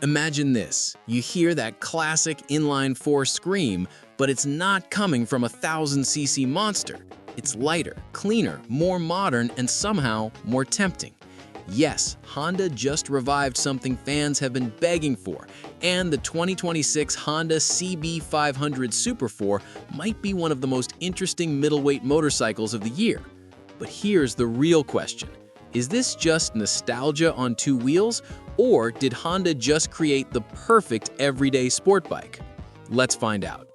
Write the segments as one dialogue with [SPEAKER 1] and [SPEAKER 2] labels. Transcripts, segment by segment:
[SPEAKER 1] Imagine this. You hear that classic inline-four scream, but it's not coming from a 1000cc monster. It's lighter, cleaner, more modern, and somehow more tempting. Yes, Honda just revived something fans have been begging for, and the 2026 Honda CB500 Super Four might be one of the most interesting middleweight motorcycles of the year. But here's the real question. Is this just nostalgia on two wheels, or did Honda just create the perfect everyday sport bike? Let's find out.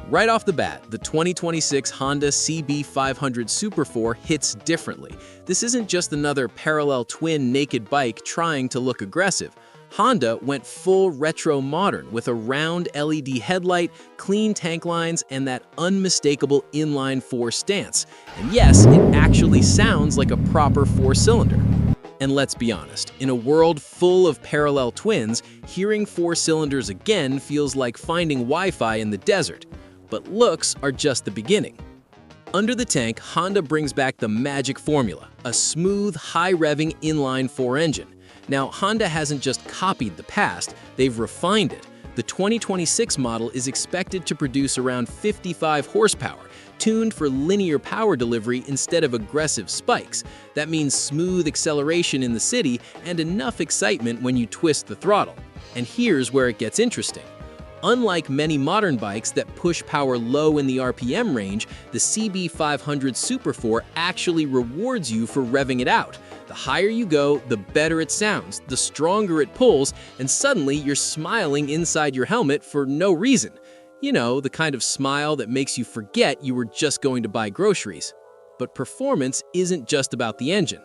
[SPEAKER 1] Right off the bat, the 2026 Honda CB500 Super Four hits differently. This isn't just another parallel twin naked bike trying to look aggressive. Honda went full retro modern with a round LED headlight, clean tank lines, and that unmistakable inline-four stance. And yes, it actually sounds like a proper four-cylinder. And let's be honest, in a world full of parallel twins, hearing four cylinders again feels like finding Wi-Fi in the desert. But looks are just the beginning. Under the tank, Honda brings back the magic formula, a smooth, high-revving inline-four engine. Now, Honda hasn't just copied the past, they've refined it. The 2026 model is expected to produce around 55 horsepower, tuned for linear power delivery instead of aggressive spikes. That means smooth acceleration in the city and enough excitement when you twist the throttle. And here's where it gets interesting. Unlike many modern bikes that push power low in the RPM range, the CB500 Super Four actually rewards you for revving it out. The higher you go, the better it sounds, the stronger it pulls, and suddenly you're smiling inside your helmet for no reason. You know, the kind of smile that makes you forget you were just going to buy groceries. But performance isn't just about the engine.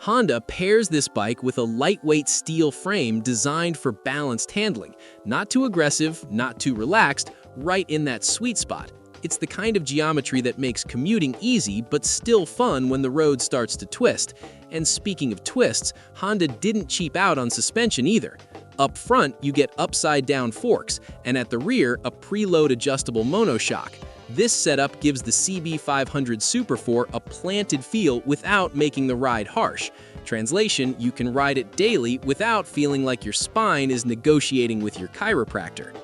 [SPEAKER 1] Honda pairs this bike with a lightweight steel frame designed for balanced handling. Not too aggressive, not too relaxed, right in that sweet spot. It's the kind of geometry that makes commuting easy but still fun when the road starts to twist. And speaking of twists, Honda didn't cheap out on suspension either. Up front, you get upside-down forks, and at the rear, a preload adjustable monoshock. This setup gives the CB500 Super Four a planted feel without making the ride harsh. Translation, you can ride it daily without feeling like your spine is negotiating with your chiropractor.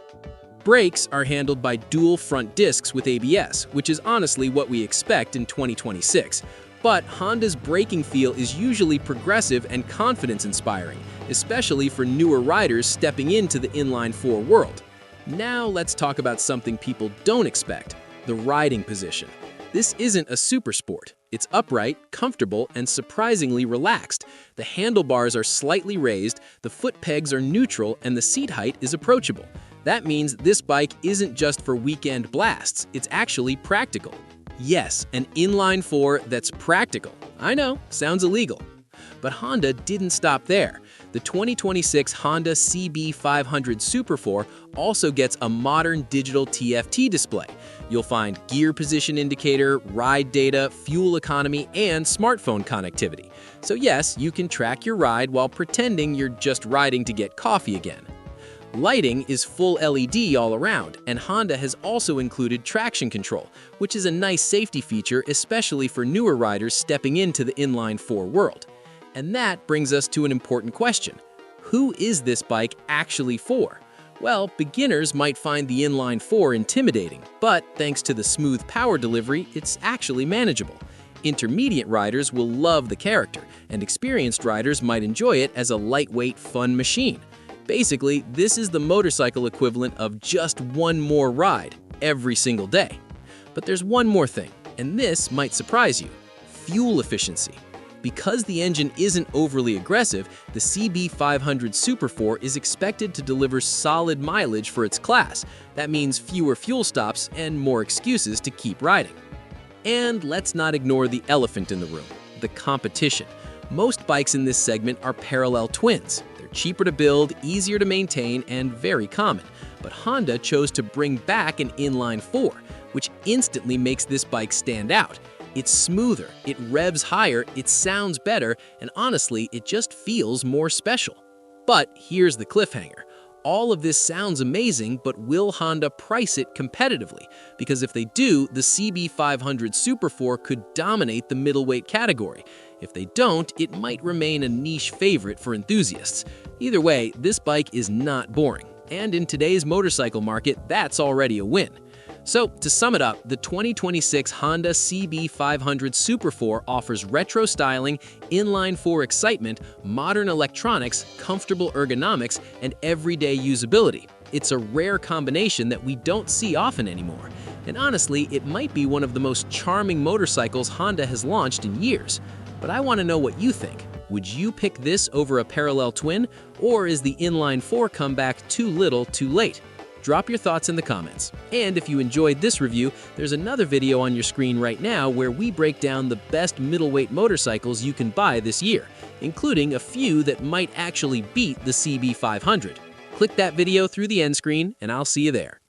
[SPEAKER 1] Brakes are handled by dual front discs with ABS, which is honestly what we expect in 2026. But Honda's braking feel is usually progressive and confidence-inspiring, especially for newer riders stepping into the inline-four world. Now let's talk about something people don't expect. The riding position. This isn't a super sport. It's upright, comfortable, and surprisingly relaxed. The handlebars are slightly raised, the foot pegs are neutral, and the seat height is approachable. That means this bike isn't just for weekend blasts, it's actually practical. Yes, an inline-four that's practical. I know, sounds illegal. But Honda didn't stop there. The 2026 Honda CB500 Super Four also gets a modern digital TFT display. You'll find gear position indicator, ride data, fuel economy, and smartphone connectivity. So yes, you can track your ride while pretending you're just riding to get coffee again. Lighting is full LED all around, and Honda has also included traction control, which is a nice safety feature especially for newer riders stepping into the inline-four world. And that brings us to an important question. Who is this bike actually for? Well, beginners might find the inline-four intimidating, but thanks to the smooth power delivery, it's actually manageable. Intermediate riders will love the character, and experienced riders might enjoy it as a lightweight, fun machine. Basically, this is the motorcycle equivalent of just one more ride every single day. But there's one more thing, and this might surprise you: fuel efficiency. Because the engine isn't overly aggressive, the CB500 Super Four is expected to deliver solid mileage for its class. That means fewer fuel stops and more excuses to keep riding. And let's not ignore the elephant in the room: the competition. Most bikes in this segment are parallel twins. They're cheaper to build, easier to maintain, and very common. But Honda chose to bring back an inline-four, which instantly makes this bike stand out. It's smoother, it revs higher, it sounds better, and honestly, it just feels more special. But here's the cliffhanger. All of this sounds amazing, but will Honda price it competitively? Because if they do, the CB500 Super Four could dominate the middleweight category. If they don't, it might remain a niche favorite for enthusiasts. Either way, this bike is not boring. And in today's motorcycle market, that's already a win. So, to sum it up, the 2026 Honda CB500 Super Four offers retro styling, inline-four excitement, modern electronics, comfortable ergonomics, and everyday usability. It's a rare combination that we don't see often anymore. And honestly, it might be one of the most charming motorcycles Honda has launched in years. But I want to know what you think. Would you pick this over a parallel twin, or is the Inline-Four comeback too little too late? Drop your thoughts in the comments. And if you enjoyed this review, there's another video on your screen right now where we break down the best middleweight motorcycles you can buy this year, including a few that might actually beat the CB500. Click that video through the end screen, and I'll see you there.